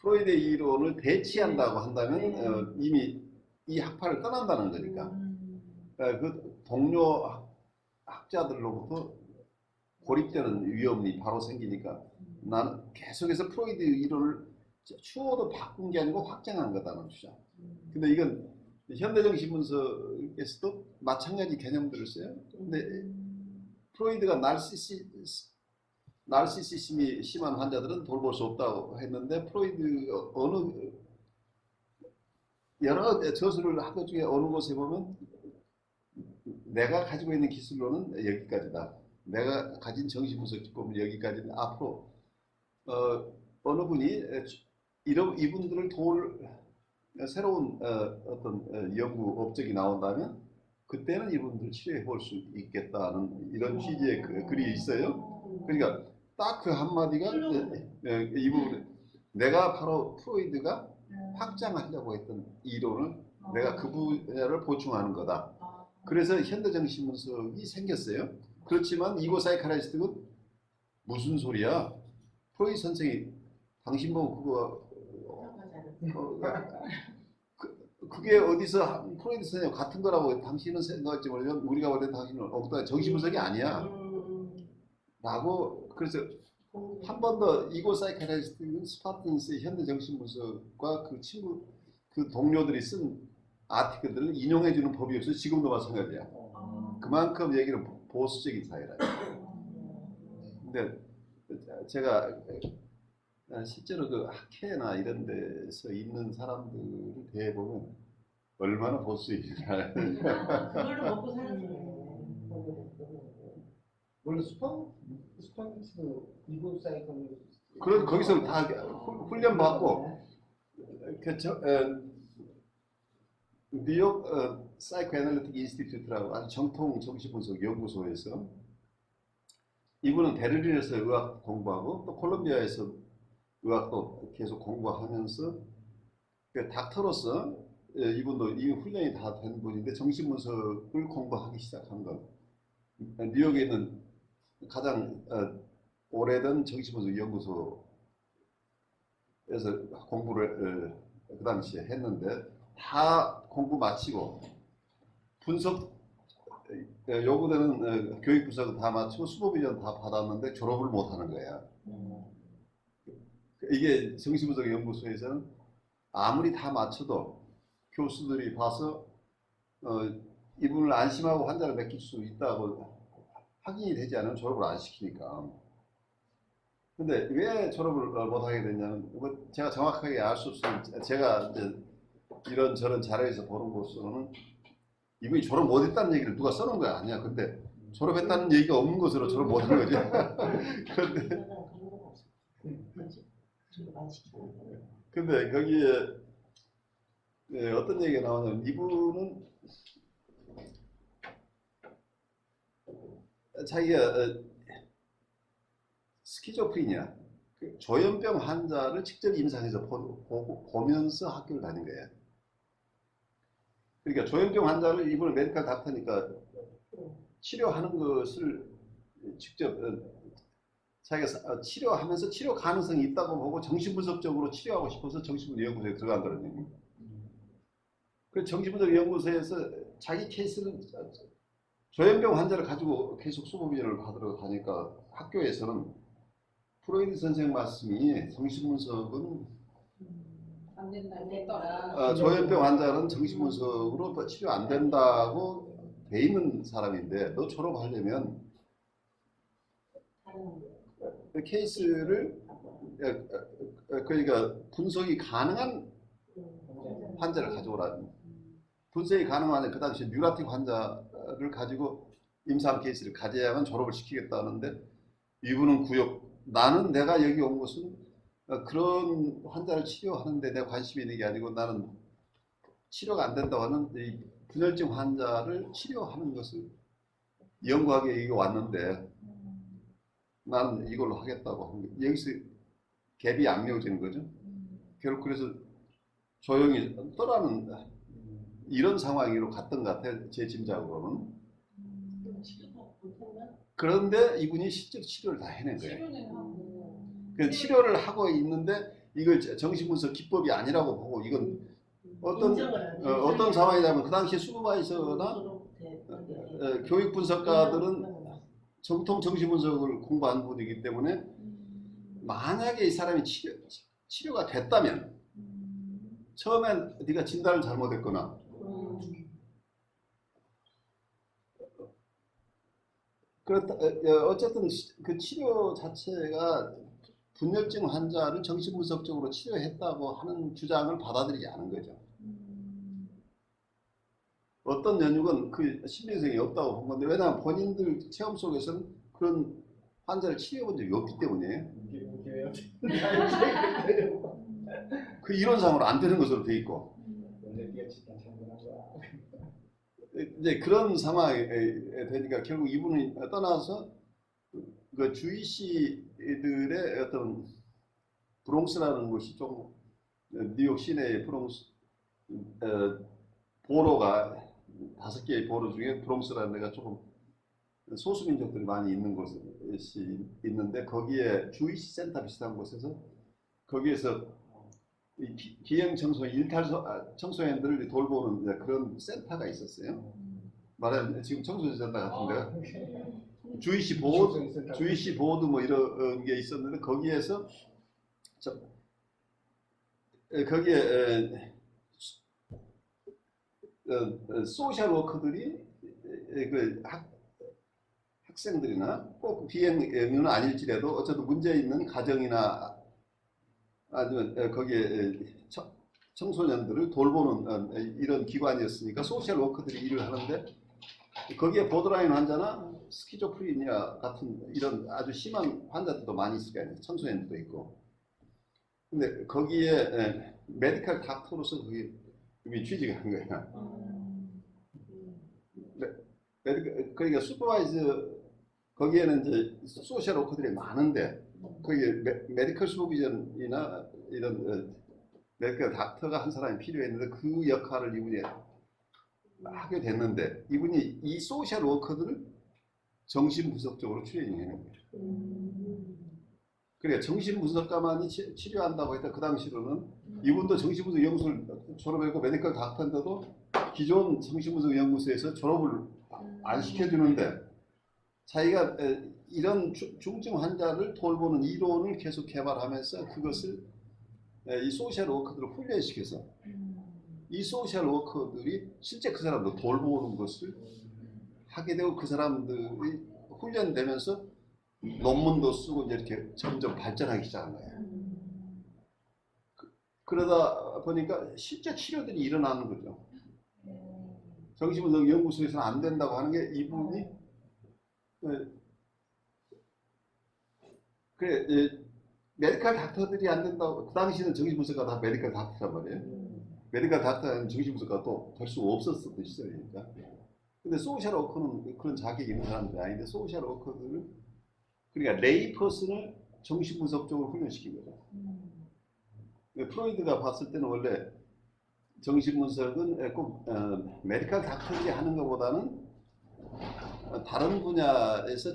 프로이드의 이론을 대치한다고 한다면 이미 이 학파를 떠난다는 거니까. 그 동료 학자들로부터 고립되는 위험이 바로 생기니까 나는 계속해서 프로이드 이론을 추호도 바꾼 게 아니고 확장한 거다는 주장. 근데 이건 현대정신분석에서도 마찬가지 개념들을 써요. 근데 프로이드가 나르시시즘이 심한 환자들은 돌볼 수 없다고 했는데 프로이드 어느 여러 저술을 한 것 중에 어느 곳에 보면 내가 가지고 있는 기술로는 여기까지다. 내가 가진 정신분석 기법은 여기까지는 앞으로 어느 분이 이분들을 도울 새로운 어떤 연구 업적이 나온다면 그때는 이분들 치료해 볼 수 있겠다는 이런 취지의 글이 있어요. 그러니까 딱 그 한마디가 이 부분에 내가 바로 프로이드가 확장하려고 했던 이론을 내가 그 분야를 보충하는 거다. 그래서 현대정신분석이 생겼어요. 그렇지만 이고 사이카라이스트는 무슨 소리야? 프로이드 선생이 당신 보고 그게 어디서 프로이드 선생님 같은 거라고 당신은 생각할지 모르지만 우리가 볼 때 당신은 엉뚱한 정신분석이 아니야. 라고 그래서 한 번 더 이고 사이카라이스트는 스파르탄스의 현대정신분석과 그 친구 그 동료들이 쓴 아티클들을 인용해주는 법이 없어서 지금도 마찬가지야. 그만큼 얘기는 보수적인 사회라. 근데 제가 실제로 그 학회나 이런 데서 있는 사람들을 대해보면 얼마나 보수적이냐. 그걸로 먹고 사는 거예요. 원래 스파니치도 이국 사이클 그런 거기서 다 훈련 받고 뉴욕 사이코애널리틱 인스티튜트라고 아주 정통 정신분석 연구소에서 이분은 베를린에서 의학 공부하고 또 콜롬비아에서 의학도 계속 공부하면서 닥터로서 이분도 이 훈련이 다 된 분인데 정신분석을 공부하기 시작한 건 뉴욕에 있는 가장 오래된 정신분석 연구소에서 공부를 그 당시에 했는데 다 공부 마치고 분석 요구되는 교육 분석은 다 마치고 수법위원 다 받았는데 졸업을 못 하는 거야. 이게 정신분석 연구소에서는 아무리 다 맞춰도 교수들이 봐서 이분을 안심하고 환자를 맡길 수 있다고 확인이 되지 않으면 졸업을 안 시키니까. 근데 왜 졸업을 못하게 됐냐면 제가 정확하게 알 수 없으면 제가 이제 이런저런 자료에서 보는 것으로는 이분이 졸업 못했다는 얘기를 누가 써놓은 거야. 아니야. 근데 졸업했다는 얘기가 없는 것으로 졸업 못한 거지. 근데 거기에 어떤 얘기가 나오냐면 이분은 자기가 스키조프리냐 조현병 환자를 직접 임상해서 보면서 학교를 다닌 거예요. 그러니까 조현병 환자를 이분은 메디컬 닥터니까 치료하는 것을 직접 자기가 치료하면서 치료 가능성이 있다고 보고 정신분석적으로 치료하고 싶어서 정신분석 연구소에 들어간다는 얘기입니다. 그 정신분석 연구소에서 자기 케이스는 조현병 환자를 가지고 계속 수법위원을 받으러 가니까 학교에서는 프로이드 선생 말씀이 정신분석은 안 된다. 조현병 환자는 정신분석으로 치료 안 된다고 돼 있는 사람인데 너 졸업하려면 케이스를 그러니까 분석이 가능한 환자를 가져오라. 분석이 가능한 그 당시 뉴라틱 환자를 가지고 임상 케이스를 가져야만 졸업을 시키겠다는데 이분은 나는 내가 여기 온 것은 그런 환자를 치료하는데 내가 관심이 있는 게 아니고 나는 치료가 안 된다고 하는 이 분열증 환자를 치료하는 것을 연구하기 여기 왔는데 나는 이걸로 하겠다고 한 거예요. 여기서 갭이 안 메워지는 거죠. 결국 그래서 조용히 떠나는 이런 상황으로 갔던 것 같아요. 제 짐작으로는. 그런데 이분이 실제로 치료를 다 해낸 거예요. 그 치료를 하고 있는데 이걸 정신분석 기법이 아니라고 보고 이건 어떤 인정을 어떤 상황이냐면 그 당시 슈퍼바이저나 교육 분석가들은 정통 정신분석을 공부한 분이기 때문에 만약에 이 사람이 치료가 됐다면 처음엔 네가 진단을 잘못했거나 그렇다 어쨌든 그 치료 자체가 분열증 환자를 정신분석적으로 치료했다고 하는 주장을 받아들이지 않은 거죠. 어떤 연육은 그 신빙성이 없다고 본 건데 왜냐하면 본인들 체험 속에서는 그런 환자를 치료해 본 적이 없기 때문에 그 이론상으로 안 되는 것으로 돼 있고 이제 그런 상황에 되니까 결국 이분이 떠나서 그 주이시들의 어떤 브롱스라는 곳이 좀 뉴욕 시내의 브롱스 보로가 5개의 보로 중에 브롱스라는 데가 조금 소수민족들이 많이 있는 곳이 있는데 거기에 주이시 센터 비슷한 곳에서 거기에서 기형 청소년, 일탈 청소년들을 돌보는 그런 센터가 있었어요. 말하자면 지금 청소년 센터 같은 데가 주이시 보드 뭐 이런 게 있었는데 거기에서 거기에 소셜 워커들이 그 학생들이나 꼭 비행은 아닐지라도 어쨌든 문제 있는 가정이나 아니면 거기에 청소년들을 돌보는 이런 기관이었으니까 소셜 워커들이 일을 하는데 거기에 보드라인 환자나 스키조프리니아 같은 이런 아주 심한 환자들도 많이 있을 거 아니에요. 청소년들도 있고. 근데 거기에 메디컬 닥터로서 그게 취직을 한 거야. 그러니까 슈퍼바이저 거기에는 이제 소셜 워커들이 많은데 거기에 메디컬 슈퍼비전이나 이런 메디컬 닥터가 한 사람이 필요했는데 그 역할을 이분이 하게 됐는데 이분이 이 소셜 워커들을 정신분석적으로 트레이닝하는 거예요. 그래 정신분석가만이 치료한다고 했다. 그 당시로는 이분도 정신분석 연구소를 졸업했고 메디컬 닥터인데도 기존 정신분석 연구소에서 졸업을 안 시켜주는데 자기가 이런 중증 환자를 돌보는 이론을 계속 개발하면서 그것을 이 소셜 워커들을 훈련시켜서 이 소셜 워커들이 실제 그 사람들 돌보는 것을 하게 되고 그 사람들이 훈련되면서 논문도 쓰고 이제 이렇게 점점 발전하기 시작한 거예요. 그러다 보니까 실제 치료들이 일어나는 거죠. 정신분석 연구소에서는 안 된다고 하는 게 이분이 그래 메디컬 닥터들이 안 된다고 그 당시는 정신분석가 다 메디컬 닥터란 말이에요. 메디컬 닥터는 정신분석가 또 될 수 없었던 시절이니까. 근데 소셜 워커는 그런 자격이 있는 사람들이 아닌데 소셜 워커들은 그러니까 레이 퍼슨을 정신분석적으로 훈련시킨 거죠. 프로이드가 봤을 때는 원래 정신분석은 꼭 메디컬 닥터들이 하는 것보다는 다른 분야에서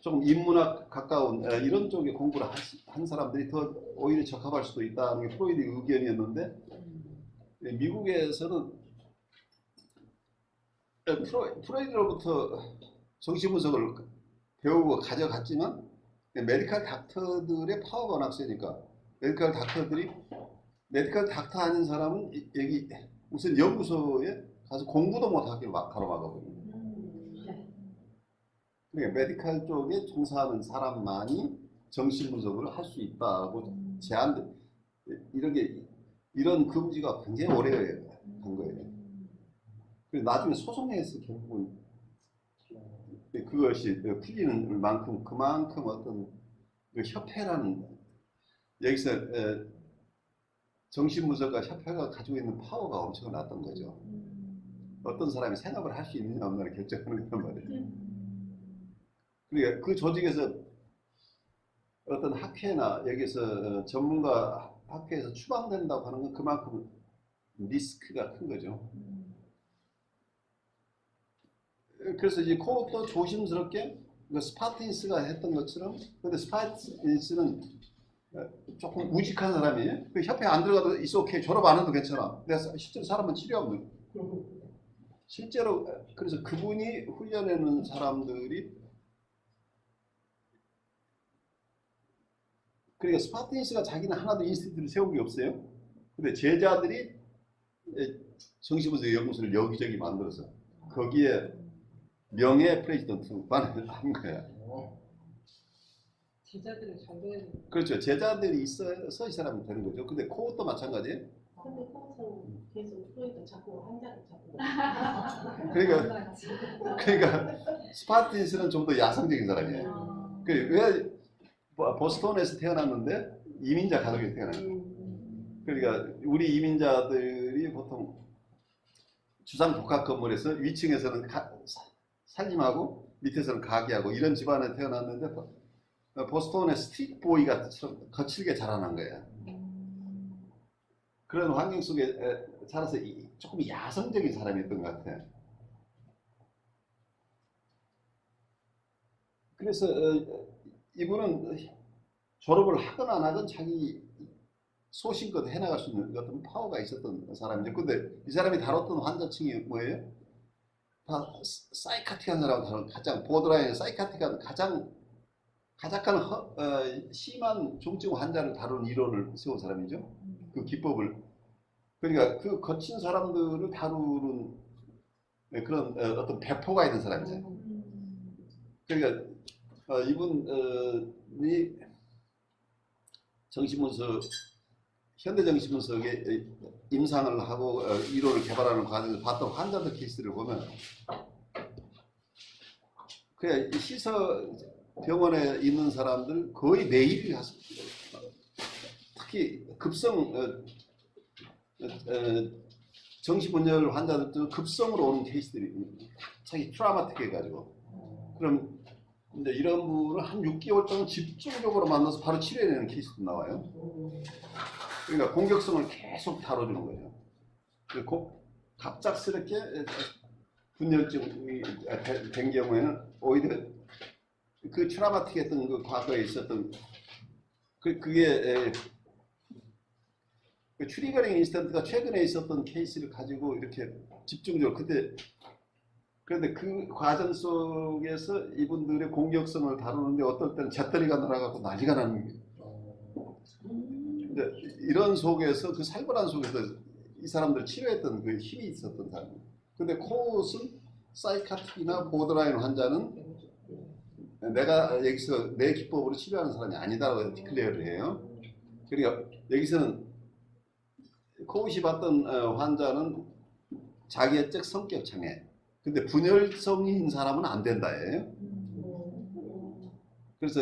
좀 인문학 가까운 이런 쪽에 공부를 한 사람들이 더 오히려 적합할 수도 있다는 게 프로이드의 의견이었는데 미국에서는 프로이드로부터 정신분석을 배우고 가져갔지만 메디컬 닥터들의 파워가 워낙 세니까 메디컬 닥터 아닌 사람은 여기 무슨 연구소에 가서 공부도 못하게 가로막아버립니다. 그러니까 메디컬 쪽에 종사하는 사람만이 정신분석을 할 수 있다고 이런 금지가 굉장히 오래 한 거예요. 그래서 나중에 소송에서 결국은 그것이 풀리는 만큼 그만큼 어떤 그 협회라는 여기서 정신분석가 협회가 가지고 있는 파워가 엄청났던 거죠. 어떤 사람이 생업을 할 수 있느냐 없느냐를 결정하는 건 말이에요. 그러니까 그 조직에서 어떤 학회나 여기서 전문가 학회에서 추방된다고 하는 건 그만큼 리스크가 큰 거죠. 그래서 이제 그것도 조심스럽게 스파틴스가 했던 것처럼 근데 스파틴스는 조금 우직한 사람이 그 협회 안 들어가도 있어 오케이 졸업 안 해도 괜찮아. 내가 실제로 사람은 치료하면 실제로 그래서 그분이 훈련하는 사람들이 그러니까 스파르타니스가 자기는 하나도 인스티튜트를 세운 게 없어요. 근데 제자들이 정신분석 연구소를 여기저기 만들어서 거기에 명예 프레지던트만 한 거야. 제자들을 잘 돼야 돼. 그렇죠. 제자들이 있어서 이 사람이 되는 거죠. 근데 코어도 마찬가지예요. 근데 거기서 계속 프로이드 자꾸 환자를 자꾸 그러니까 스파르타니스는 좀 더 야성적인 사람이에요. 왜 보스턴에서 태어났는데 이민자 가족에 태어나요. 그러니까 우리 이민자들이 보통 주상 복합 건물에서 위층에서는 살림하고 밑에서는 가게하고 이런 집안에 태어났는데 보스턴의 스트리트 보이가 거칠게 자라난 거예요. 그런 환경 속에 살아서 조금 야성적인 사람이었던 것 같아요. 그래서 이분은 졸업을 하건 안 하건 자기 소신껏 해나갈 수 있는 어떤 파워가 있었던 사람이죠. 근데 이 사람이 다뤘던 환자층이 뭐예요? 다 사이카틱한 사람을 다룬 가장 보드라인의 사이카틱한 가장 심한 중증 환자를 다루는 이론을 세운 사람이죠. 그 기법을 그러니까 그 거친 사람들을 다루는 그런 어떤 배포가 있는 사람이죠. 그러니까 이분이 정신분석 현대 정신분석에 임상을 하고 이론을 개발하는 과정에서 봤던 환자들 케이스를 보면 그냥 시서 병원에 있는 사람들 거의 매일 가서 특히 급성 정신분열 환자들도 급성으로 오는 케이스들이 자기 트라우마틱해가지고 그럼 근데 이런 분을 한 6개월 동안 집중적으로 만나서 바로 치료해내는 케이스도 나와요. 그러니까 공격성을 계속 다뤄주는 거예요. 그리고 갑작스럽게 분열증이 된 경우에는 오히려 그 트라우마틱했던 그 과거에 있었던 그게 그 트리거링 인스턴트가 최근에 있었던 케이스를 가지고 이렇게 집중적으로 그런데 그 과정 속에서 이분들의 공격성을 다루는데 어떨 때는 잿더리가 날아가고 난리가 나는 거예요. 근데 이런 속에서 그 살벌한 속에서 이 사람들 치료했던 그 힘이 있었던 사람이에요. 근데 코웃은 사이카틱이나 보더라인 환자는 내가 여기서 내 기법으로 치료하는 사람이 아니다라고 디클레어를 해요. 그러니까 여기서는 코웃이 봤던 환자는 자기애적 성격 장애. 근데 분열성인 사람은 안 된다예요. 그래서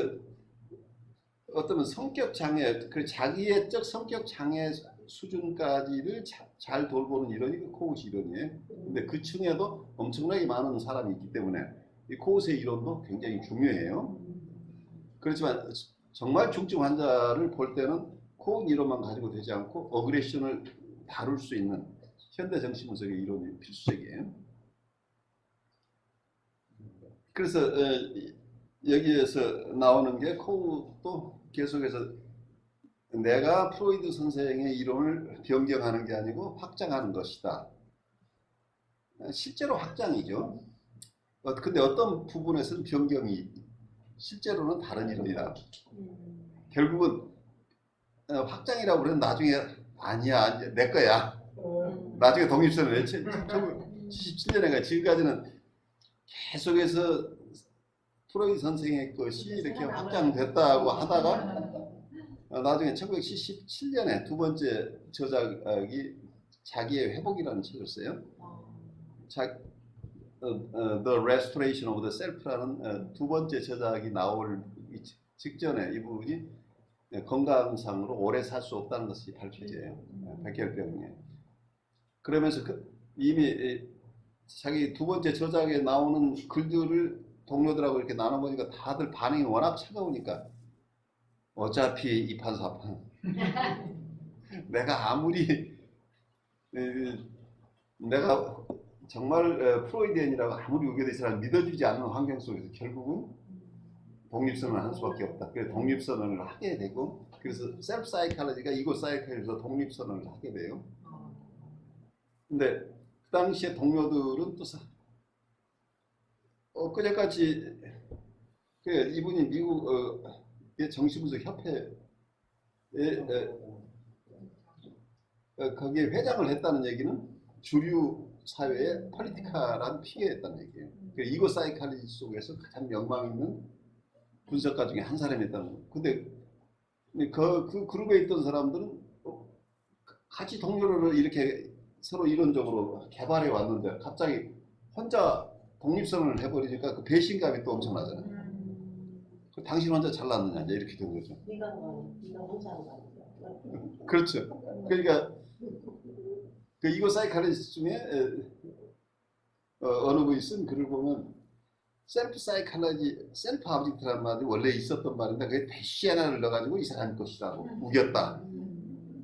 어떤 성격 장애, 그 자기애적 성격 장애 수준까지를 잘 돌보는 이론이 그 코웃 이론이에요. 근데 그 층에도 엄청나게 많은 사람이 있기 때문에 이 코웃의 이론도 굉장히 중요해요. 그렇지만 정말 중증 환자를 볼 때는 코웃 이론만 가지고 되지 않고 어그레션을 다룰 수 있는 현대 정신분석의 이론이 필수적이에요. 그래서 여기에서 나오는 게 코웃도 계속해서 내가 프로이드 선생의 이론을 변경하는 게 아니고 확장하는 것이다. 실제로 확장이죠. 근데 어떤 부분에서는 변경이 실제로는 다른 이론이다. 결국은 확장이라고 그러면 나중에 아니야 내 거야. 나중에 독립선을 1977년에 지금까지는 계속해서 프로이드 선생의 것이 이렇게 확장됐다고 하다가 나중에 1977년에 두 번째 저작이 자기의 회복이라는 책을 써요. The Restoration of the Self라는 두 번째 저작이 나올 직전에 이분이 건강상으로 오래 살 수 없다는 것이 밝혀져요. 백혈병에. 그러면서 이미 자기 두 번째 저작에 나오는 글들을 동료들하고 이렇게 나눠보니까 다들 반응이 워낙 차가우니까 어차피 이판사판 내가 아무리 내가 정말 프로이디언이라고 아무리 의견의 사람을 믿어주지 않는 환경 속에서 결국은 독립선언을 할 수밖에 없다. 그래서 독립선언을 하게 되고 그래서 셀프 사이칼로지가 이고 사이칼에서 독립선언을 하게 돼요. 근데 그 당시에 동료들은 또 그제까지 이분이 미국 정신분석 협회에 거기에 회장을 했다는 얘기는 주류 사회의 폴리티카라는 피해했다는 얘기예요. 이고 사이칼로지 속에서 가장 명망 있는 분석가 중에 한 사람이었다는 거예요. 근데 그 그룹에 있던 사람들은 같이 동료를 이렇게 서로 이론적으로 개발해 왔는데 갑자기 혼자 독립선언을 해버리니까 그 배신감이 또 엄청나잖아요. 당신 혼자 잘났느냐 이제 이렇게 된 거죠. 네가 혼자 한 거 아니야? 그렇죠. 그러니까 그 이고 사이칼로지 중에 어느 분이 쓴 글을 보면 셀프 사이칼로지, 셀프 아브젝트라는 말이 원래 있었던 말인데 그게 대시 하나를 넣어가지고 이상한 것이라고 우겼다.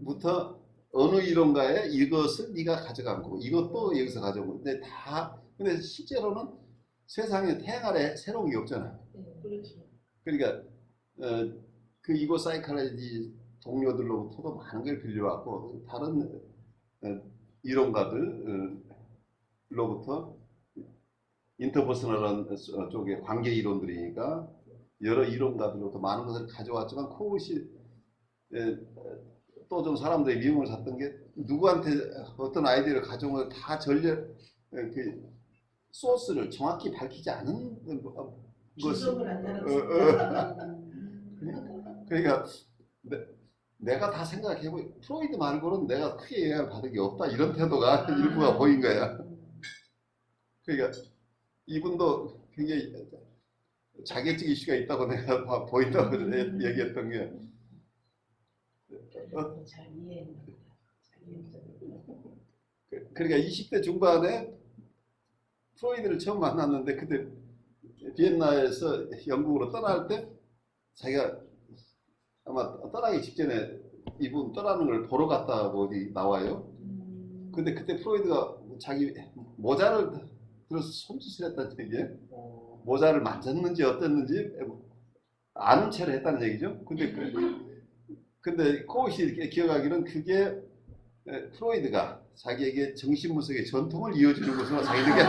부터 어느 이론가에 이것을 네가 가져간 거고 이것도 여기서 가져온 거. 근데 실제로는 세상에 태양 아래 새로운 게 없잖아요. 그렇지. 그러니까 그 이고 사이칼로지 동료들로부터도 많은 걸 빌려왔고 다른 이론가들로부터 인터퍼스널한 쪽의 관계 이론들이니까 여러 이론가들로부터 많은 것을 가져왔지만 그것이 또 좀 사람들의 미움을 샀던 게 누구한테 어떤 아이디어를 가져온 걸 다 그 소스를 정확히 밝히지 않은 것이 그러니까 내가 다 생각해보고 프로이드 말고는 내가 크게 영향을 받은 게 없다 이런 태도가 일부가 보인 거야. 그러니까 이분도 굉장히 자격증 이슈가 있다고 내가 보인다고 얘기했던 게 잘 이해했나 보다. 그러니까 20대 중반에 프로이드를 처음 만났는데 그때 비엔나에서 영국으로 떠날 때 자기가 아마 떠나기 직전에 이분 떠나는 걸 보러 갔다고 어디 나와요. 근데 그때 프로이드가 자기 모자를 들어서 손짓을 했다는 얘기예요. 모자를 만졌는지 어땠는지 아는 체를 했다는 얘기죠. 근데 코엇이 기억하기는 그게 프로이드가 자기에게 정신분석의 전통을 이어주는 것으로 자기에게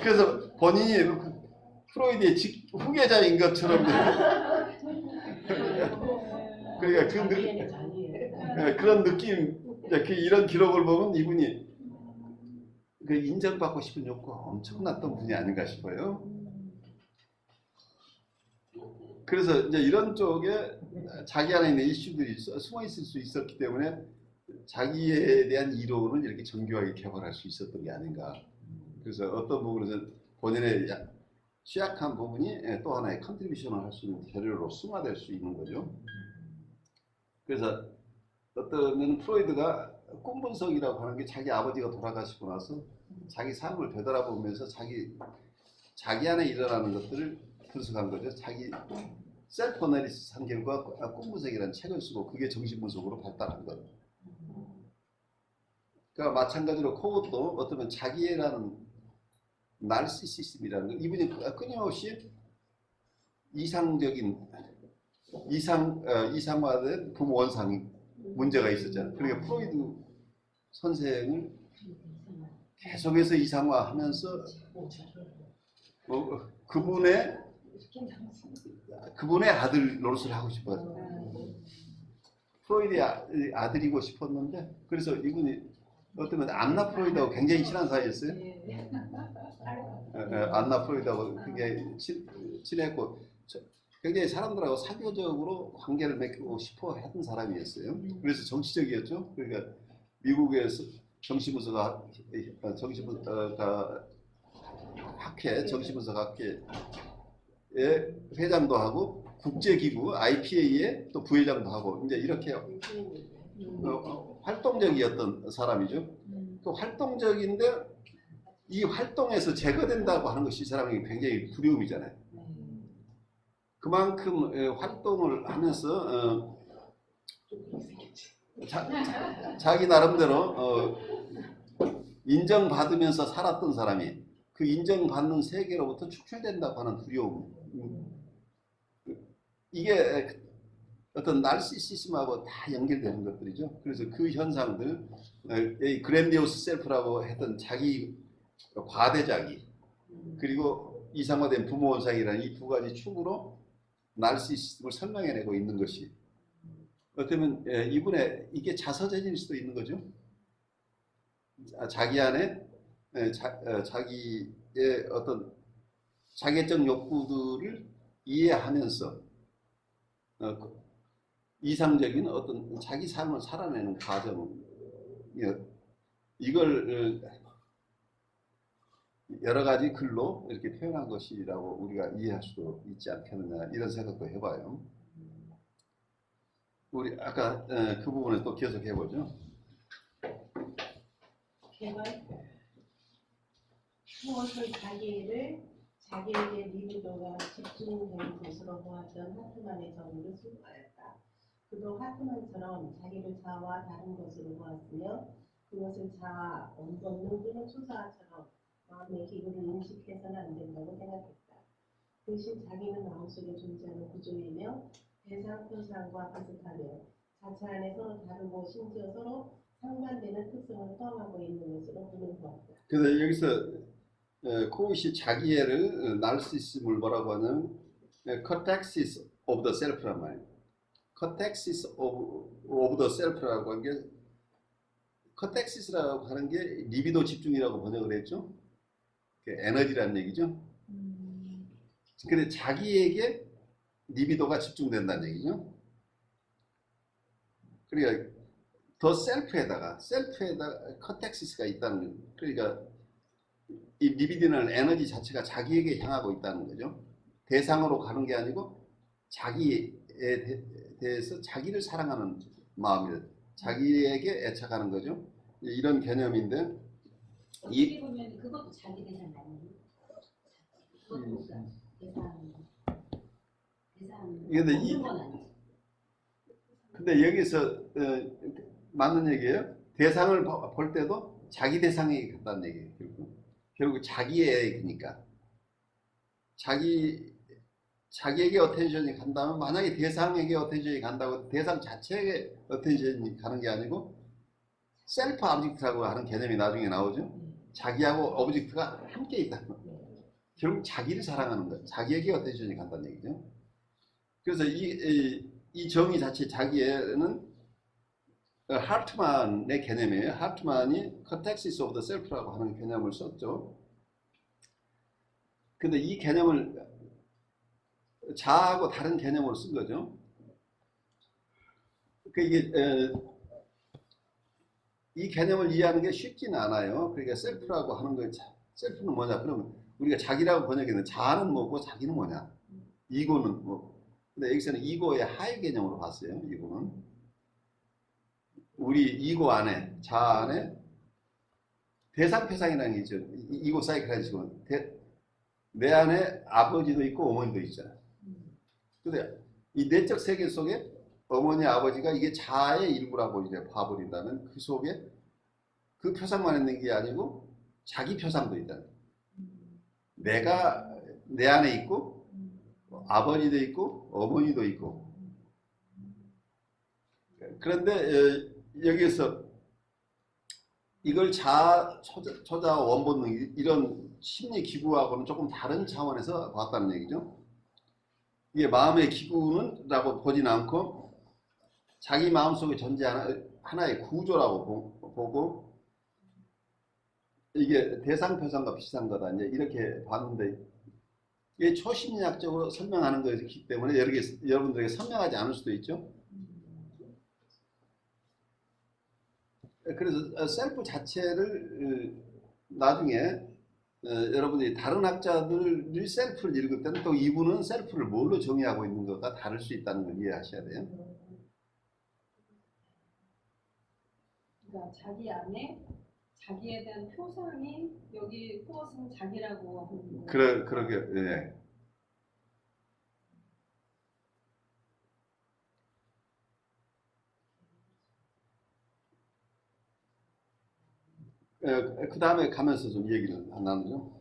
그래서 본인이 프로이드의 후계자인 것처럼 그러니까 그런 느낌 이런 기록을 보면 이분이 그 인정받고 싶은 욕구가 엄청났던 분이 아닌가 싶어요. 그래서 이제 이런 쪽에 자기 안에 있는 이슈들이 숨어 있을 수 있었기 때문에 자기에 대한 이론을 이렇게 정교하게 개발할 수 있었던 게 아닌가. 그래서 어떤 부분에서 본인의 취약한 부분이 또 하나의 컨트리뷰션을 할 수 있는 재료로 승화될 수 있는 거죠. 그래서 어떤 면은 프로이드가 꿈 분석이라고 하는 게 자기 아버지가 돌아가시고 나서 자기 삶을 되돌아보면서 자기 안에 일어나는 것들을 분석한 거죠. 자기 셀프 어널리시스 한 결과 꿈 분석이라는 책을 쓰고 그게 정신 분석으로 발달한 거예요. 그러니까 마찬가지로 코것도 어쩌면 자기애라는 나르시시즘이라는 거 이분이 끊임없이 이상화된 부모 원상이 문제가 있었잖아요. 그러니까 프로이드 선생을 계속해서 이상화하면서 그분의 아들 노릇을 하고 싶어요. 프로이드의 아들이고 싶었는데 그래서 이분이 어쩌면 안나 프로이드하고 굉장히 친한 사이였어요. 안나 프로이드하고 굉장히 친했고 굉장히 사람들하고 사교적으로 관계를 맺고 싶어 했던 사람이었어요. 그래서 정치적이었죠. 그러니까 미국에서 정신분석 학회의 회장도 하고 국제기구 IPA의 또 부회장도 하고 이제 이렇게 활동적이었던 사람이죠. 또 활동적인데 이 활동에서 제거된다고 하는 것이 이 사람에게 굉장히 두려움이잖아요. 그만큼 활동을 하면서 자기 나름대로 인정받으면서 살았던 사람이 그 인정받는 세계로부터 축출된다고 하는 두려움. 이게 어떤 나르시시즘하고 다 연결되는 것들이죠. 그래서 그 현상들, 이 그랜디오스 셀프라고 했던 자기 과대자기, 그리고 이상화된 부모 원상이라는 이 두 가지 축으로 나르시시즘을 설명해내고 있는 것이 어쩌면 이분의 이게 자서전일 수도 있는 거죠. 자기 안에 자기의 어떤 자개적 욕구들을 이해하면서 이상적인 어떤 자기 삶을 살아내는 과정, 이걸 여러 가지 글로 이렇게 표현한 것이라고 우리가 이해할 수도 있지 않겠느냐, 이런 생각도 해봐요. 우리 아까 그 부분을 또 계속 해보죠. 개발 무엇을 자기에게 리비도가 집중되는 것으로 보았던 하트만의 정의를 수용하였다. 그도 하트만처럼 자기를 자아와 다른 것으로 보았으며 그것을 자아, 본능 또는 초자아처럼 마음의 기구를 인식해서는 안 된다고 생각했다. 대신 자기는 마음속에 존재하는 구조이며 대상 표상과 비슷하며 자체 안에 서로 다르고 심지어 서로 상반되는 특성을 포함하고 있는 것으로 보는 보았다. 그래서 여기서 코윗이 자기애를 나르시시즘을 뭐라고 하는 카타르시스 오브 더 셀프란 말이에요. 카타르시스 오브 더 셀프라고 하는 게, 카타르시스라고 하는 게 리비도 집중이라고 번역을 했죠. 에너지라는 얘기죠. 근데 자기에게 리비도가 집중된다는 얘기죠. 그러니까 더 셀프에다가 카타르시스가 있다는 거예요. 그러니까 이 리비디는 에너지 자체가 자기에게 향하고 있다는 거죠. 대상으로 가는 게 아니고 자기에 대해서 자기를 사랑하는 마음이에요. 자기에게 애착하는 거죠. 이런 개념인데, 어떻게 보면 그것도 자기 대상 아니에요? 그것도 대상 없는 건 아니지. 근데 여기서 맞는 얘기예요. 대상을 볼 때도 자기 대상에게 간다는 얘기예요. 결국 자기에게니까. 자기에게 어텐션이 간다면, 만약에 대상에게 어텐션이 간다고 대상 자체에게 어텐션이 가는 게 아니고 셀프 오브젝트라고 하는 개념이 나중에 나오죠. 자기하고 오브젝트가 함께 있다는 거예요. 결국 자기를 사랑하는 거예요. 자기에게 어텐션이 간다는 얘기죠. 그래서 이 정의 자체, 자기에는 하트만의 개념이에요. 하트만이 컨텍시스 오브 더 셀프라고 하는 개념을 썼죠. 근데 이 개념을 자아하고 다른 개념으로 쓴 거죠. 이게 이 개념을 이해하는 게 쉽지는 않아요. 그러니까 셀프라고 하는 거, 셀프는 뭐냐? 그러면 우리가 자기라고 번역했는데 자아는 뭐고 자기는 뭐냐? 이고는 뭐? 근데 여기서는 이고의 하위 개념으로 봤어요. 이고는 우리 이고 안에, 자아 안에 대상 표상이라는 게 있죠. 이고 사이클라지고 내 안에 아버지도 있고 어머니도 있잖아요. 근데 이 내적 세계 속에 어머니, 아버지가 이게 자아의 일부라고 이제 봐버린다면 그 속에 그 표상만 있는 게 아니고 자기 표상도 있다. 내가 내 안에 있고 아버지도 있고 어머니도 있고. 그런데 여기에서 이걸 자아, 초자, 원본능 이런 심리 기구하고는 조금 다른 차원에서 봤다는 얘기죠. 이게 마음의 기구는 라고 보진 않고 자기 마음속에 존재하는 하나의 구조라고 보고 이게 대상 표상과 비슷한 거다 이제 이렇게 봤는데, 이게 초심리학적으로 설명하는 것이기 때문에 여러분들에게 설명하지 않을 수도 있죠. 그래서 셀프 자체를 나중에 여러분들이 다른 학자들이 셀프를 읽을 때는 또 이분은 셀프를 뭘로 정의하고 있는 것과 다를 수 있다는 걸 이해하셔야 돼요. 그러니까 자기 안에 자기에 대한 표상이 여기 코어스는 자기라고 하는 거예요. 그러게, 예. 그 다음에 가면서 좀 얘기를 나누죠.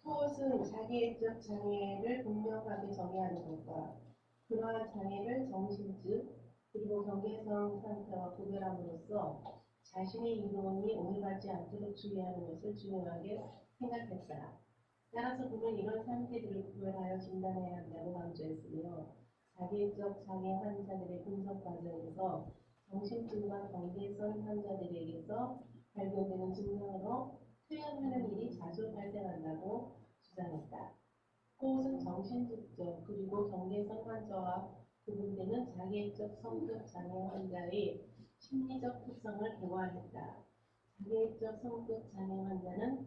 코엇은 자기애적 장애를 분명하게 정의하는 것과 그러한 장애를 정신증 그리고 경계성 상태와 구별함으로써 자신의 이론이 오해받지 않도록 주의하는 것을 중요하게 생각했다. 따라서 그는 이런 상태들을 구별하여 진단해야 한다고 강조했으며 자기애적 장애 환자들의 분석 과정에서 정신증과 경계성 환자들에게서 발견되는 증상으로 표현하는 일이 자주 발생한다고 주장했다. 코엇은 정신질적 그리고 경계성 환자와 구분되는 자기애적 성격 장애 환자의 심리적 특성을 개괄했다. 자기애적 성격 장애 환자는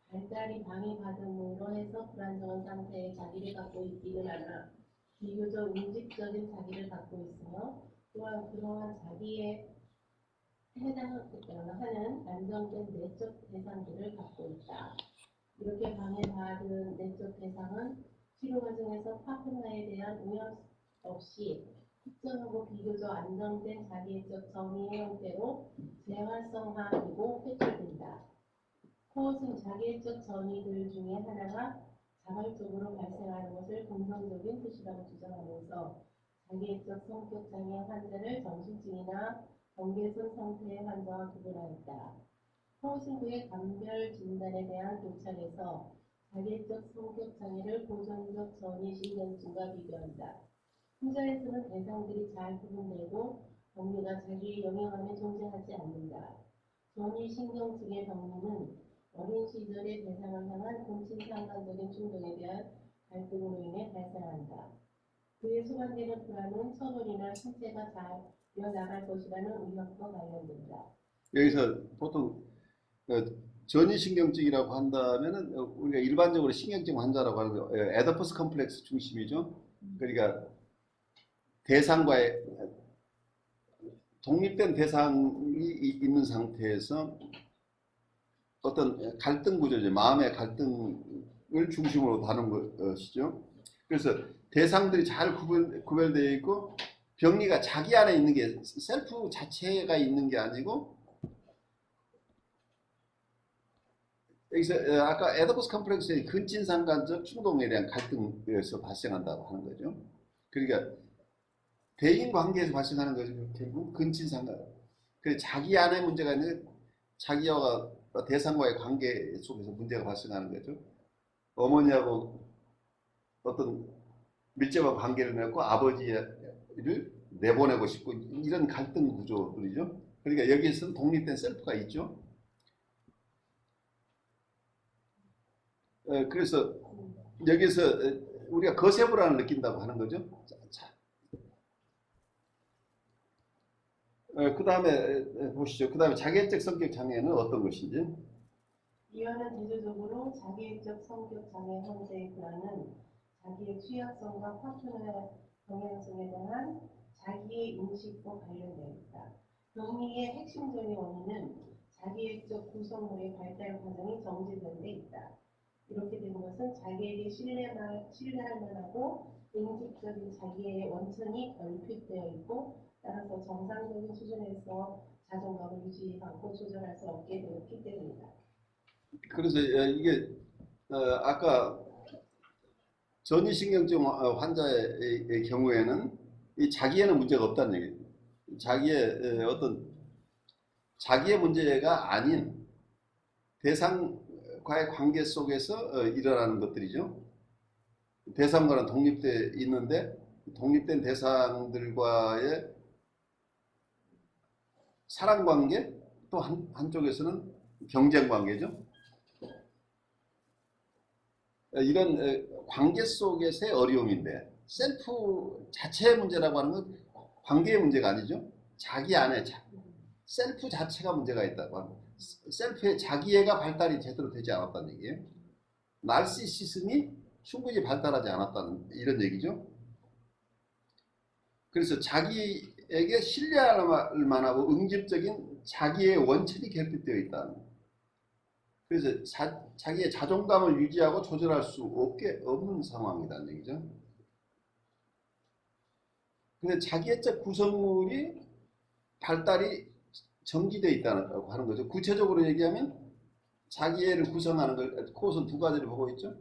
발달이 방해받음으로 해서 불안정한 상태의 자기를 갖고 있기는 하나 비교적 응집적인 자기를 갖고 있으며 또한 그러한 자기의 해당하는 안정된 내적 대상들을 갖고 있다. 이렇게 방해받은 내적 대상은 치료 과정에서 파트너에 대한 우연 없이 특정하고 비교적 안정된 자기애적 정의의 형태로 재활성화되고 회출된다. 코엇은 자기애적 정의들 중에 하나가 자발적으로 발생하는 것을 긍정적인 뜻이라고 주장하면서 자기애적 성격 장애 환자를 정신증이나 경계성 상태의 환자와 구분하였다. 코엇은 그의 감별 진단에 대한 도착에서 자기애적 성격 장애를 고전적 전이신경증과 비교한다. 후자에서는 대상들이 잘 구분되고 병리가 자기의 영향함에 존재하지 않는다. 전이신경증의 병리는 어린 시절의 대상을 향한 근친상간적인 충동에 대한 갈등으로 인해 발생한다. 그에 소관되는 불안은 처벌이나 신체가 잘 이어나갈 것이라는 위협과 관련된다. 여기서 보통 전이신경증이라고 한다면은 우리가 일반적으로 신경증 환자라고 하는 거 에더퍼스 컴플렉스 중심이죠. 그러니까 대상과의 독립된 대상이 있는 상태에서 어떤 갈등 구조죠. 마음의 갈등을 중심으로 다루는 것이죠. 그래서 대상들이 잘 구별되어 있고 병리가 자기 안에 있는 게 셀프 자체가 있는 게 아니고 여기서 아까 에더퍼스 컴플렉스의 근친상간적 충동에 대한 갈등에서 발생한다고 하는 거죠. 그러니까 대인 관계에서 발생하는 거죠. 결국 근친상간. 그 자기 안에 문제가 있는 자기와 대상과의 관계 속에서 문제가 발생하는 거죠. 어머니하고 어떤 밀접한 관계를 맺고 아버지를 내보내고 싶고 이런 갈등 구조들이죠. 그러니까 여기에서는 독립된 셀프가 있죠. 그래서 여기서 우리가 거세불안을 느낀다고 하는 거죠. 그 다음에 보시죠. 그 다음에 자기애적 성격 장애는 어떤 것인지. 이와는 대조적으로 자기애적 성격 장애 환자의 불안은 자기의 취약성과 파트너의 경향성에 대한 자기의 인식과 관련되어 있다. 병리의 핵심적인 원인은 자기애적 구성물의 발달 과정이 정지된 데 있다. 이렇게 된 것은 자기에게 신뢰할 만하고 응집적인 자기의 원천이 결핍되어 있고 따라서 정상적인 수준에서 자존감을 유지하고 조절할 수 없게 되었기 때문이다. 그래서 이게 아까 전이신경증 환자의 경우에는 이 자기에는 문제가 없다는 얘기예요. 자기의 어떤 자기의 문제가 아닌 대상과의 관계 속에서 일어나는 것들이죠. 대상과는 독립돼 있는데 독립된 대상들과의 사랑 관계 또 한쪽에서는 경쟁 관계죠. 이런 관계 속에서의 어려움인데 셀프 자체의 문제라고 하는 건 관계의 문제가 아니죠. 자기 안에 셀프 자체가 문제가 있다고 하는 거예요. 셀프의 자기애가 발달이 제대로 되지 않았다는 얘기예요. 나르시시즘이 충분히 발달하지 않았다는 이런 얘기죠. 그래서 자기에게 신뢰할 만하고 응집적인 자기의 원천이 결핍되어 있다는 거예요. 그래서 자기의 자존감을 유지하고 조절할 수 없는 상황이라는 얘기죠. 근데 자기애적 구성물이 발달이 정지되어 있다고 하는 거죠. 구체적으로 얘기하면 자기애를 구성하는 걸 코웃은 두 가지를 보고 있죠.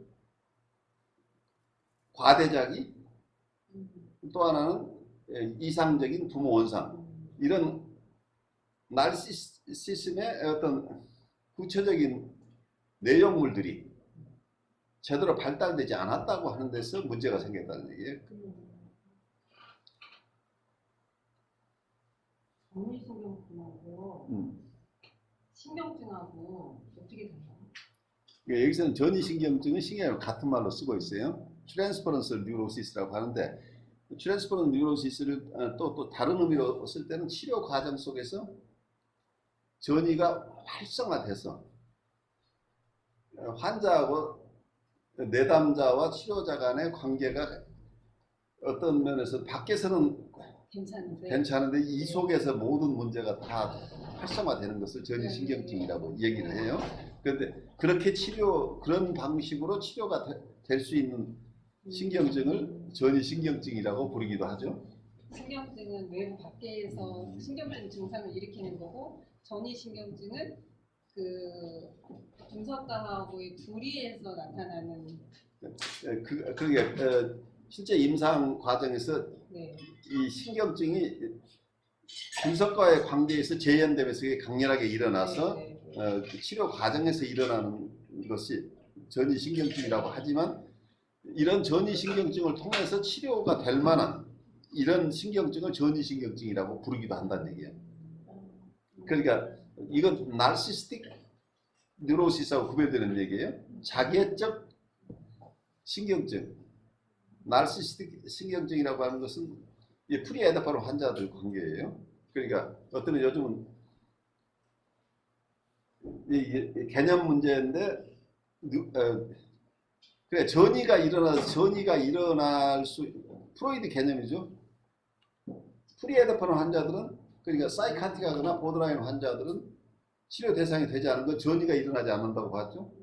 과대자기, 또 하나는 이상적인 부모 원상. 이런 나르시시즘의 어떤 구체적인 내용물들이 제대로 발달되지 않았다고 하는 데서 문제가 생겼다는 얘기예요. 전이신경증하고 신경증하고 어떻게 달라요? 그러니까 여기서는 전이신경증은 신경을 같은 말로 쓰고 있어요. 트랜스퍼런스 뉴로시스라고 하는데 트랜스퍼런스 뉴로시스를 또 다른 의미로 쓸 때는 치료 과정 속에서 전이가 활성화돼서 환자하고 내담자와 치료자 간의 관계가 어떤 면에서 밖에서는 괜찮은데 이 속에서 모든 문제가 다 활성화되는 것을 전이신경증이라고 얘기를 해요. 그런데 그렇게 그런 방식으로 치료가 될 수 있는 신경증을 전이신경증이라고 부르기도 하죠. 신경증은 외부 밖에서 신경증 증상을 일으키는 거고 전이신경증은 그 분석가하고의 둘이에서 나타나는. 그러니까 실제 임상 과정에서 네. 이 신경증이 분석과의 관계에서 재현되면서 강렬하게 일어나서 그 치료 과정에서 일어나는 것이 전이신경증이라고 하지만 이런 전이신경증을 통해서 치료가 될 만한 이런 신경증을 전이신경증이라고 부르기도 한다는 얘기예요. 그러니까 이건 나르시스틱 뉴로시스하고 구별되는 얘기예요. 자기애적 신경증, 나르시스틱 신경증이라고 하는 것은 프리에다파로 환자들 관계예요. 그러니까 어떤 요즘은 이 개념 문제인데 그래 전이가 일어날 수 프로이드 개념이죠. 프리에다파로 환자들은 그러니까 사이카틱하거나 보드라인 환자들은 치료 대상이 되지 않은 건 전이가 일어나지 않는다고 봤죠.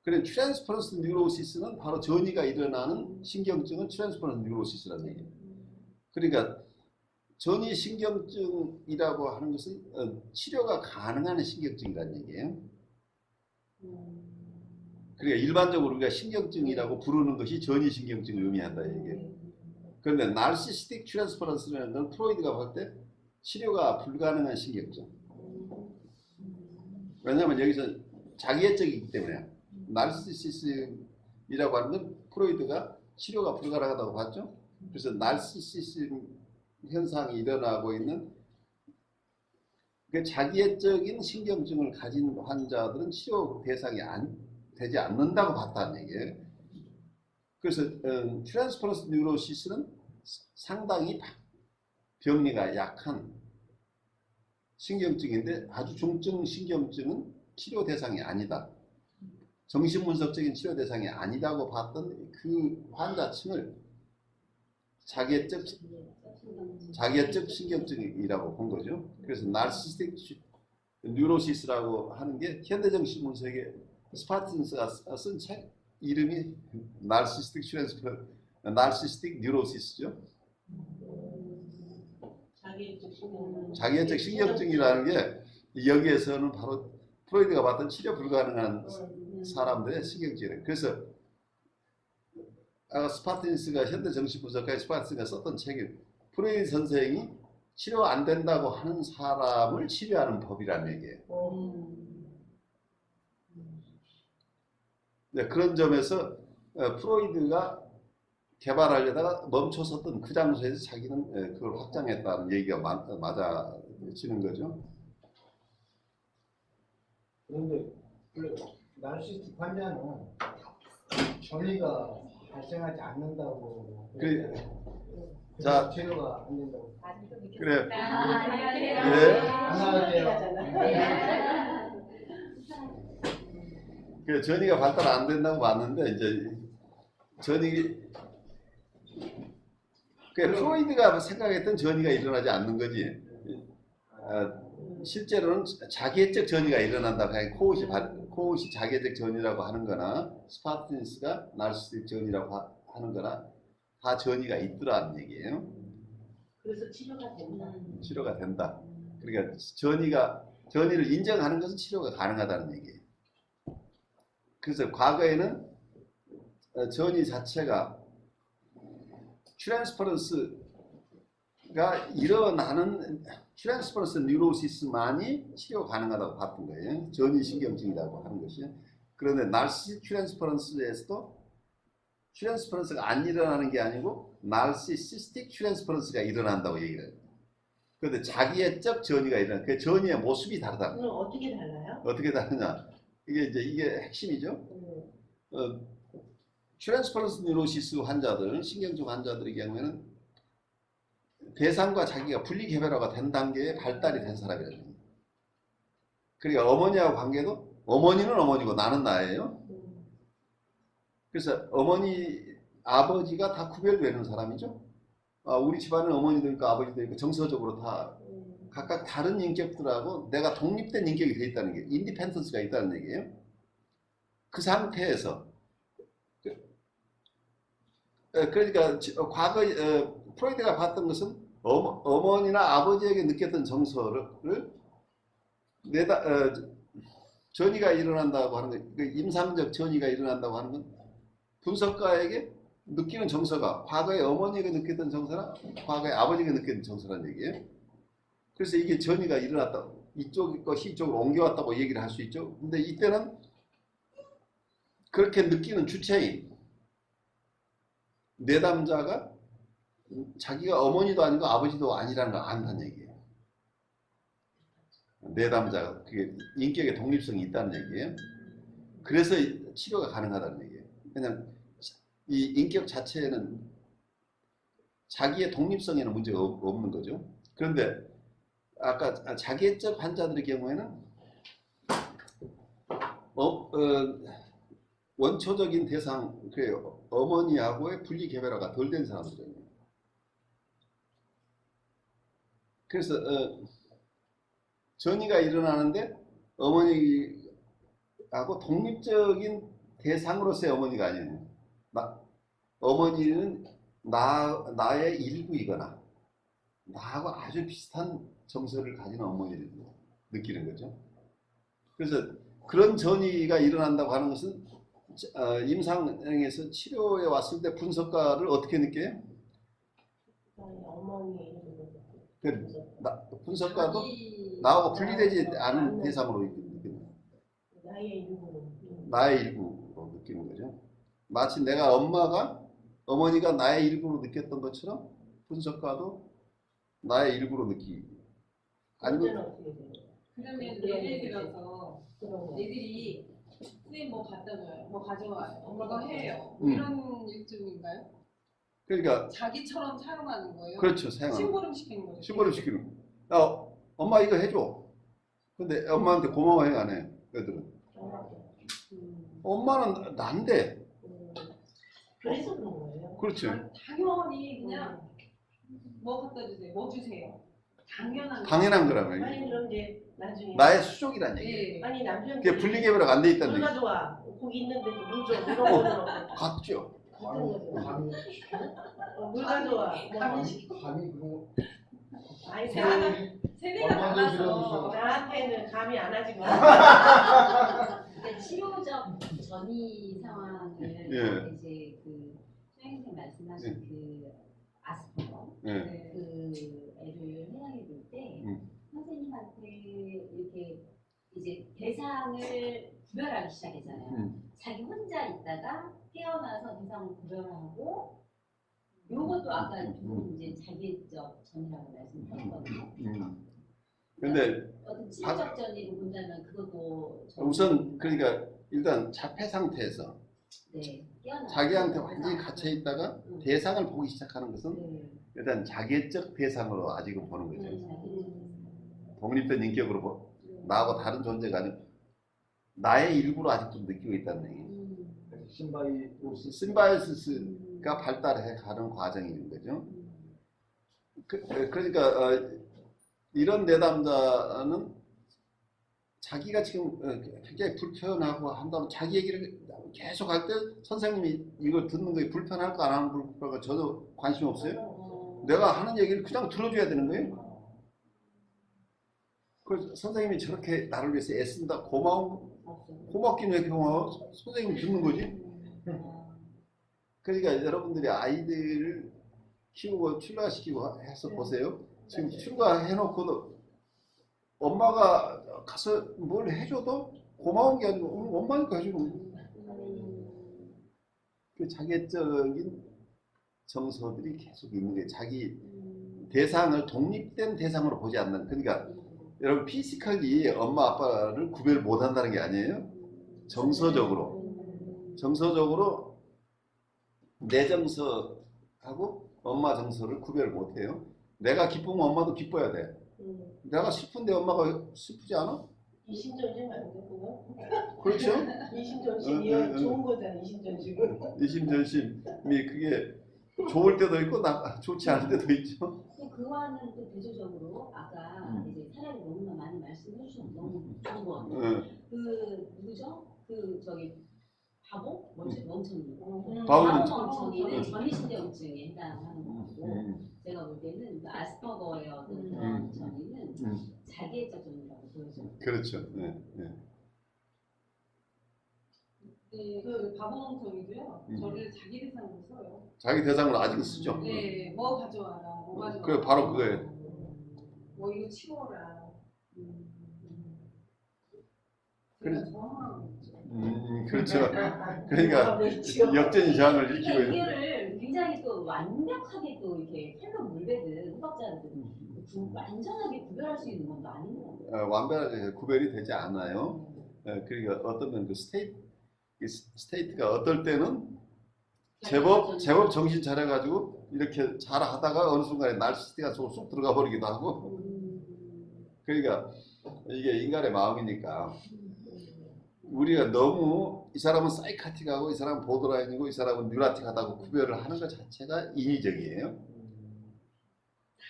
그래 트랜스퍼런스 뉴로시스는 바로 전이가 일어나는 신경증은 트랜스퍼런스 뉴로시스라는 얘기예요. 그러니까 전이신경증이라고 하는 것은 치료가 가능한 신경증이라는 얘기예요. 그러니까 일반적으로 우리가 신경증이라고 부르는 것이 전이신경증을 의미한다 얘기예요. 그런데 나르시스틱 트랜스퍼런스라는 건 프로이드가 볼 때 치료가 불가능한 신경증. 왜냐하면 여기서 자기애적이기 때문에 나르시시즘이라고 하는 건 프로이드가 치료가 불가능하다고 봤죠. 그래서 나르시시즘 현상이 일어나고 있는 그 자기애적인 신경증을 가진 환자들은 치료 대상이 되지 않는다고 봤다는 얘기예요. 그래서 트랜스퍼런스 뉴로시스는 상당히 병리가 약한 신경증인데 아주 중증 신경증은 치료 대상이 아니다. 정신분석적인 치료 대상이 아니라고 봤던 그 환자층을 자기애적 신경증이라고 본 거죠. 그래서 나르시스틱 뉴로시스라고 하는 게 현대정신분석의 스파틴스가 쓴 책 이름이 나르시스틱 뉴로시스죠. 자기애적 신경증이라는 게 여기에서는 바로 프로이드가 봤던 치료 불가능한 사람들의 신경증이에요. 그래서 스파틴스가 현대정신분석가의 스파틴스가 썼던 책이 프로이드 선생이 치료 안 된다고 하는 사람을 치료하는 법이라는 얘기예요. 네, 그런 점에서 프로이드가 개발하려다가 멈춰섰던 그 장소에서 자기는 그걸 확장했다는 얘기가 맞아지는 거죠. 그런데 나르시스틱 환자는 전이가 발생하지 않는다고. 그래. 자, 치료가 안 된다고. 그래. 네. 안녕하세요. 그 전이가 발달 안 된다고 봤는데 이제 프로이드가 생각했던 전이가 일어나지 않는 거지. 실제로는 자기애적 전이가 일어난다고 해. 코웃이 자기애적 전이라고 하는 거나 스파틴스가 나르시스틱 전이라고 하는 거나 다 전이가 있더라는 얘기예요. 그래서 치료가 된다. 치료가 된다. 그러니까 전이를 인정하는 것은 치료가 가능하다는 얘기예요. 그래서 과거에는 전이 자체가 트랜스퍼런스가 일어나는 트랜스퍼런스 뉴로시스만이 치료 가능하다고 봤던 거예요. 전이 신경증이라고 하는 것이. 그런데 나르시스틱 트랜스퍼런스에서도 트랜스퍼런스가 안 일어나는 게 아니고 나르시시스틱 트랜스퍼런스가 일어난다고 얘기를 해요. 그런데 자기애적 전이가 일어나는 그 전이의 모습이 다르다. 그럼 어떻게 달라요? 어떻게 다르냐? 이게 핵심이죠. 트랜스퍼런스 뉴로시스 환자들, 신경증 환자들의 경우에는 대상과 자기가 분리개별화가 된 단계에 발달이 된 사람이라는 거예요. 그러니까 어머니하고 관계도 어머니는 어머니고 나는 나예요. 그래서 어머니, 아버지가 다 구별되는 사람이죠. 우리 집안은 어머니도 있고 아버지도 있고 정서적으로 다 각각 다른 인격들하고 내가 독립된 인격이 되어 있다는 게 인디펜던스가 있다는 얘기예요. 그 상태에서 그러니까 과거 프로이드가 봤던 것은 어머니나 아버지에게 느꼈던 정서를 전이가 일어난다고 하는 것, 그 임상적 전이가 일어난다고 하는 건 분석가에게 느끼는 정서가 과거에 어머니가 느꼈던 정서나 과거에 아버지가 느꼈던 정서라는 얘기예요. 그래서 이게 전이가 일어났다, 이쪽 것이 이쪽으로 옮겨왔다고 얘기를 할 수 있죠. 근데 이때는 그렇게 느끼는 주체인 내담자가 자기가 어머니도 아니고 아버지도 아니라는 걸 안다는 얘기예요. 내담자가 그게 인격의 독립성이 있다는 얘기예요. 그래서 치료가 가능하다는 얘기예요. 그냥 이 인격 자체에는 자기의 독립성에는 문제가 없는 거죠. 그런데 아까 자기애적 환자들의 경우에는 원초적인 대상, 그래요. 어머니하고의 분리개별화가 덜 된 사람들이에요. 그래서 전이가 일어나는데 어머니하고 독립적인 대상으로서의 어머니가 아니에요. 어머니는 나의 일부이거나 나하고 아주 비슷한 정서를 가진 어머니를 느끼는 거죠. 그래서 그런 전이가 일어난다고 하는 것은 임상에서 치료에 왔을 때 분석가를 어떻게 느껴요? 어머니 분석가도 자기- 나하고 분리되지 않은 대상으로 느끼는 거예요. 나의 일부로 느끼는 거죠. 마치 내가 어머니가 나의 일부로 느꼈던 것처럼 분석가도 나의 일부로 느끼고 아니면 그러면 예를 들어서 애들이 선생님 뭐 갖다 줘요, 뭐 가져와요, 엄마가 해요. 이런 일종인가요? 그러니까 자기처럼 사용하는 거예요? 그렇죠. 사용하는 심부름 시키는 거죠. 심부름 시키는 거. 야, 엄마 이거 해줘. 근데 엄마한테 고마워해 안 해? 애들은. 엄마는 난데. 그래서 그런 거예요. 그렇죠. 당연히 그냥 뭐 갖다 주세요, 뭐 주세요. 당연한 당연한 거라고 아니 얘기해요. 그럼 이제 나중에 나의 수족이란 얘기예요. 네. 아니 그게 남편이 분리개별화가 안 돼 있다는 물 얘기죠. 가져와 고기 있는데 물좀 물어보는 같죠. 같은 거죠. 감이 물 가져와. 감이 그거 아니 세대가 달라서 나한테는 감이 안 하지 마. 그러니까 치료적 전이 상황을 예. 이제 그 소영생 말씀하신 그 아스퍼거 예. 그 애를 해당해 볼 때 음. 선생님한테 이렇게 이제 대상을 구별하기 시작했잖아요. 자기 혼자 있다가 깨어나서 대상을 구별하고 요것도 아까 이제 자기적 전이라고 말씀하셨거든요. 근데 어떤 치료적 전이를 본다면 그것도 전이 우선 그러니까 일단 자폐 상태에서 네, 깨어나 자기한테 완전히 갇혀 있다가 대상을 보기 시작하는 것은 네. 일단 자기적 대상으로 아직은 보는 거죠. 자기는 독립된 인격으로 나하고 다른 존재가 아니고 나의 일부로 아직도 느끼고 있다는 얘기예요. 심바이오시스가 발달해 가는 과정인 거죠. 그러니까 이런 내담자는 자기가 지금 굉장히 불편하고 한다면 자기 얘기를 계속 할 때 선생님이 이걸 듣는 거에 불편할까 안 하는 불편할까 전혀 관심 없어요. 내가 하는 얘기를 그냥 들어줘야 되는 거예요. 그 선생님이 저렇게 나를 위해서 애쓴다 없어요. 고맙긴 왜 고마워? 선생님 듣는 거지. 그러니까 여러분들이 아이들을 키우고 출가시키고 해서 보세요. 지금 출가해놓고도 엄마가 가서 뭘 해줘도 고마운 게 아니고 엄마니까 해주는 거예요. 그 자기적인 정서들이 계속 있는 거예요. 자기 대상을 독립된 대상으로 보지 않는. 그러니까 여러분 피지컬이 엄마 아빠를 구별 못한다는 게 아니에요. 정서적으로 내 정서하고 엄마 정서를 구별 못해요. 내가 기쁘면 엄마도 기뻐야 돼. 내가 슬픈데 엄마가 슬프지 않아? 이심전심 아니겠구나. 그렇죠? 이심전심이 좋은 거잖아. 이심전심은. 이심전심이 그게 좋을 때도 있고 좋지 않을 때도 있죠. 그와는 또 대조적으로 아까 이제 사례를 너무나 많이 말씀해 주셔서 너무 좋은 것 같아요. 그 누구죠? 그 저기 바보? 멍청이. 바보 멍청이는 전이신경증에 해당하는 거고 제가 볼 때는 그 아스퍼거의 어떤 그런 전이는 자기애적 전이라고 보여져요. 그렇죠. 네, 그 바보멍청이도요. 저를 자기 대상으로 써요. 자기 대상으로 아직은 쓰죠. 네, 뭐 가져와라, 뭐 가져와라. 그래 바로 그거예요. 뭐 이거 치워라. 그래. 제가 저항하는 거죠. 그렇죠. 그러니까 역전이 저항을 일으키고 있는. 이거를 굉장히 또 완벽하게 또 이렇게 팔로 물베듯 후박자들 완전하게 구별할 수 있는 건 또 아닌 것 같아요. 완벽하게 구별이 되지 않아요. 그러니까 어떤 그 스테이트가 어떨 때는 제법 정신 차려가지고 이렇게 잘 하다가 어느 순간에 나르시스트가 쏙 들어가 버리기도 하고. 그러니까 이게 인간의 마음이니까 우리가 너무 이 사람은 사이카틱하고 이 사람은 보드라인이고 이 사람은 뉴라틱하다고 구별을 하는 것 자체가 인위적이에요.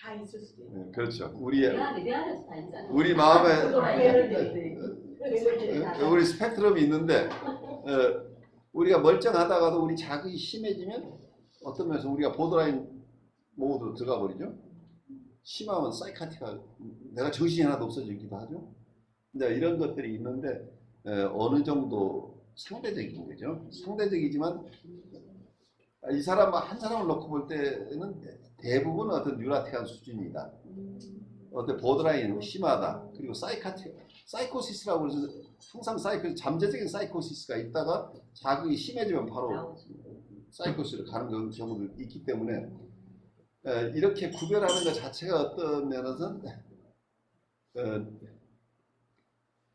다 있을 수도 있고. 그렇죠. 내 안에서 다 있잖아요. 우리 마음에 네. 우리 스펙트럼이 있는데 우리가 멀쩡하다가도 우리 자극이 심해지면 어떤 면에서 우리가 보드라인 모드로 들어가 버리죠. 심하면 사이카틱하고 내가 정신이 하나도 없어지기도 하죠. 근데 이런 것들이 있는데 어느 정도 상대적인 거죠. 상대적이지만 이 사람 한 사람을 놓고 볼 때는 대부분 어떤 뉴라틱한 수준이다. 어떤 보드라인 심하다. 그리고 사이코시스라고 해서 항상 잠재적인 사이코시스가 있다가 자극이 심해지면 바로 사이코시스로 가는 경우도 있기 때문에 이렇게 구별하는 것 자체가 어떤 면에서는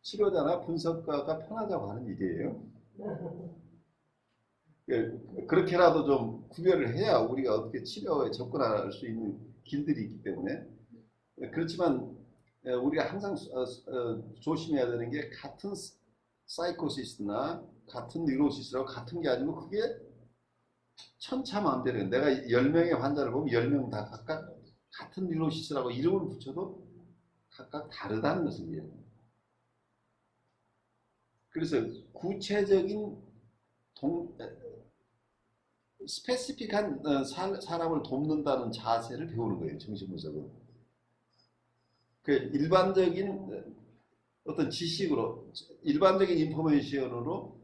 치료자나 분석가가 편하자고 하는 일이에요. 그렇게라도 좀 구별을 해야 우리가 어떻게 치료에 접근할 수 있는 길들이 있기 때문에. 그렇지만 우리가 항상 조심해야 되는 게 같은 사이코시스나 같은 뉴로시스라고 같은 게 아니고 그게 천차만별이에요. 내가 10명의 환자를 보면 10명 다 각각 같은 뉴로시스라고 이름을 붙여도 각각 다르다는 것을 이해해요. 그래서 구체적인 스페시픽한 사람을 돕는다는 자세를 배우는 거예요. 정신분석은. 그 일반적인 어떤 지식으로, 일반적인 인포메이션으로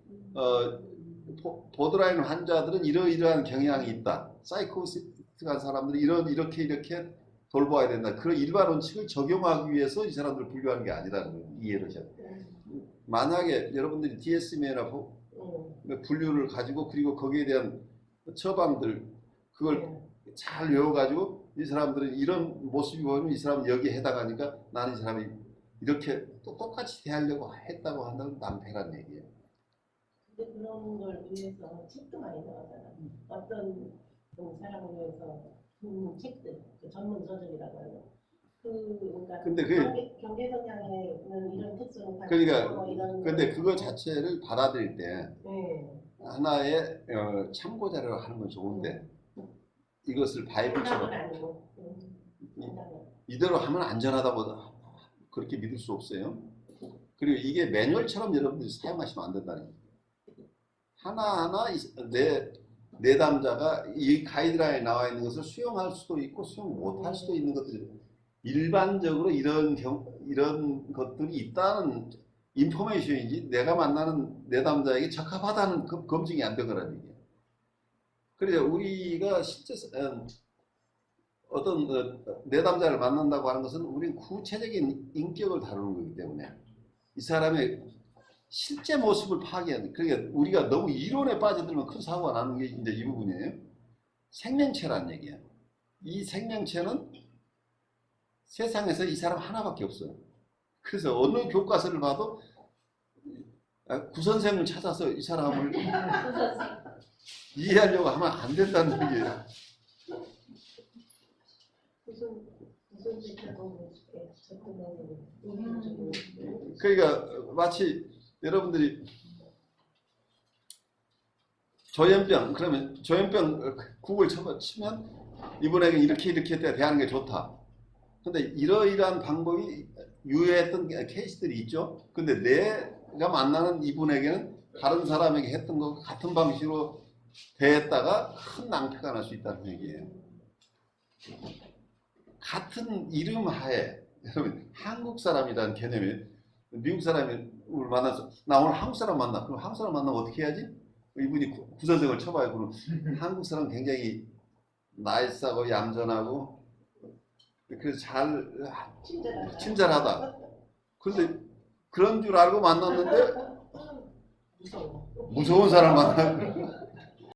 보드라인 환자들은 이러이러한 경향이 있다. 사이코시스틱한 사람들은 이렇게 돌봐야 된다. 그런 일반 원칙을 적용하기 위해서 이 사람들을 분류하는 게 아니라는 걸 이해를 하셔야 돼요. 만약에 여러분들이 DSM이나 분류를 가지고 그리고 거기에 대한 처방들 그걸 잘 외워가지고 이 사람들은 이런 모습이 보이면 이 사람은 여기에 해당하니까 나는 이 사람이 이렇게 똑같이 대하려고 했다고 한다면 낭패라는 얘기예요. 근데 그런 걸 위해서 책도 많이 나오잖아. 어떤 사람을 위해서 책들, 전문 서적이라고 하는. 그러니까 근데 경계 성향에는 이런 특성을 그러니까 이런 근데 그거 자체를 받아들일 때 네. 하나의 참고 자료를 하는 건 좋은데 이것을 바이블처럼 이대로 하면 안전하다고 그렇게 믿을 수 없어요. 그리고 이게 매뉴얼처럼 여러분들이 사용하시면 안 된다는 거예요. 하나하나 내담자가 이 가이드라인에 나와 있는 것을 수용할 수도 있고 수용 못할 수도 있는 것들이 일반적으로 이런 것들이 있다는 인포메이션이지 내가 만나는 내담자에게 적합하다는 검증이 안 되거라는 얘기예요. 그래서 우리가 실제 어떤 내담자를 만난다고 하는 것은 우리는 구체적인 인격을 다루는 거기 때문에 이 사람의 실제 모습을 파악해야 돼. 그러니까 우리가 너무 이론에 빠져들면 큰 사고가 나는 게 이제 이 부분이에요. 생명체란 얘기야. 이 생명체는 세상에서 이 사람 하나밖에 없어요. 그래서 어느 교과서를 봐도 구선생을 찾아서 이 사람을 이해하려고 하면 안 된다는 얘기예요. 그러니까 마치 여러분들이 조현병 그러면 조현병 구글 치면 이분에게 이렇게 대하는 게 좋다. 근데 이러이러한 방법이 유효했던 케이스들이 있죠. 근데 내가 만나는 이분에게는 다른 사람에게 했던 것과 같은 방식으로 대했다가 큰 낭패가 날 수 있다는 얘기예요. 같은 이름 하에 여러분 한국 사람이라는 개념이 미국 사람을 만나서 나 오늘 한국 사람 만나. 그럼 한국 사람 만나면 어떻게 해야지? 이분이 구선생을 쳐봐요. 그럼 한국 사람 굉장히 나이스하고 얌전하고 그래서 잘 친절하다. 그런데 그런 줄 알고 만났는데 무서운 사람 만나.